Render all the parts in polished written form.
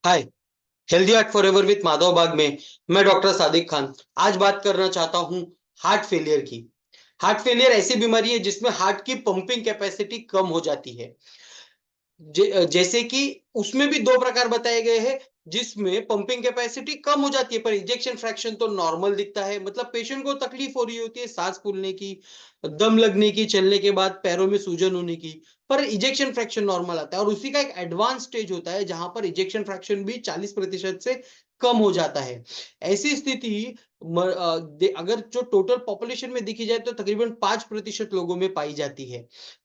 Hi. Healthy heart forever with Madhav Bagh में मैं doctor Sadiq Khan आज बात करना चाहता हूं हार्ट फेलियर की। हार्ट फेलियर ऐसी बीमारी है जिसमें हार्ट की पंपिंग कैपेसिटी कम हो जाती है। जैसे कि उसमें भी 2 प्रकार बताए गए हैं, जिसमें पंपिंग कैपेसिटी कम हो जाती है पर इजेक्शन फ्रैक्शन तो नॉर्मल दिखता है। मतलब पेशेंट को तकलीफ हो रही होती है सांस फूलने की, दम लगने की, चलने के बाद पैरों में सूजन होने की, पर इजेक्शन फ्रैक्शन नॉर्मल आता है और उसी का एक एडवांस स्टेज होता है जहां पर इजेक्शन फ्रैक्शन भी 40% से कम हो जाता है। ऐसी स्थिति अगर जो टोटल पॉपुलेशन में देखी जाए तो तकरीबन 5% लोगों में पाई जाती है।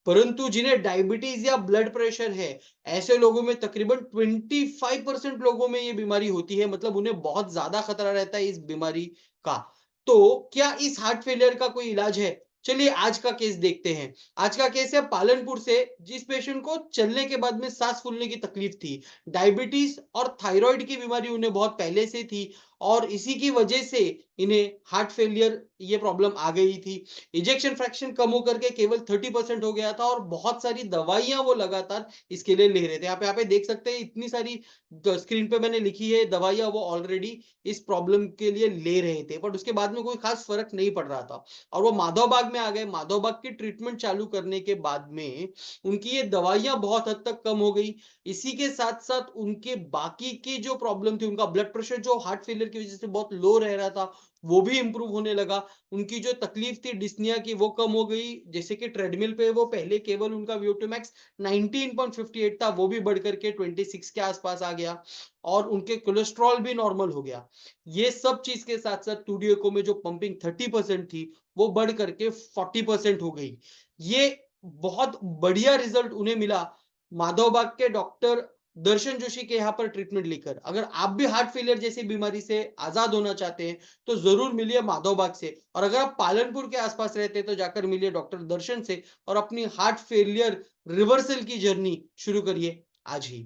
परंतु जिन्हें डायबिटीज या ब्लड प्रेशर है, ऐसे लोगों में तकरीबन 25% लोगों में ये बीमारी होती है। मतलब उन्हें बहुत ज्यादा खतरा रहता है इस बीमारी का। तो क्या इस हार्ट फेलियर का कोई इलाज है? चलिए आज का केस देखते हैं। आज का केस है पालनपुर से, जिस पेशेंट को चलने के बाद में सांस फूलने की तकलीफ थी। डायबिटीज और थायराइड की बीमारी उन्हें बहुत पहले से थी और इसी की वजह से इन्हें हार्ट फेलियर ये प्रॉब्लम आ गई थी। इजेक्शन फ्रैक्शन कम होकर के केवल 30% हो गया था और बहुत सारी दवाइयां वो लगातार इसके लिए ले रहे थे। यहाँ पे देख सकते हैं इतनी सारी स्क्रीन पे मैंने लिखी है दवाइयां वो ऑलरेडी इस प्रॉब्लम के लिए ले रहे थे, बट उसके बाद में कोई खास फर्क नहीं पड़ रहा था। और वो माधवबाग में आ गए। माधवबाग की ट्रीटमेंट चालू करने के बाद में उनकी ये दवाइयां बहुत हद तक कम हो गई। इसी के साथ साथ उनके बाकी की जो प्रॉब्लम थी, उनका ब्लड प्रेशर जो हार्ट फेलियर की वजह से बहुत लो रह रहा था, वो भी इंप्रूव होने लगा। उनकी जो तकलीफ थी डिस्निया की वो कम हो गई। जैसे कि ट्रेडमिल पे वो पहले केवल उनका VO2 मैक्स 19.58 था, वो भी बढ़ करके 26 के आसपास आ गया और उनके कोलेस्ट्रॉल भी नॉर्मल हो गया। ये सब चीज के साथ साथ 2D एको में जो पंपिंग 30% थी, वो बढ़ करके 40% हो गई। ये बहुत बढ़िया रिजल्ट उन्हें मिला माधवबाग के डॉक्टर दर्शन जोशी के यहाँ पर ट्रीटमेंट लेकर। अगर आप भी हार्ट फेलियर जैसी बीमारी से आजाद होना चाहते हैं तो जरूर मिलिए माधवबाग से। और अगर आप पालनपुर के आसपास रहते हैं तो जाकर मिलिए डॉक्टर दर्शन से और अपनी हार्ट फेलियर रिवर्सल की जर्नी शुरू करिए आज ही।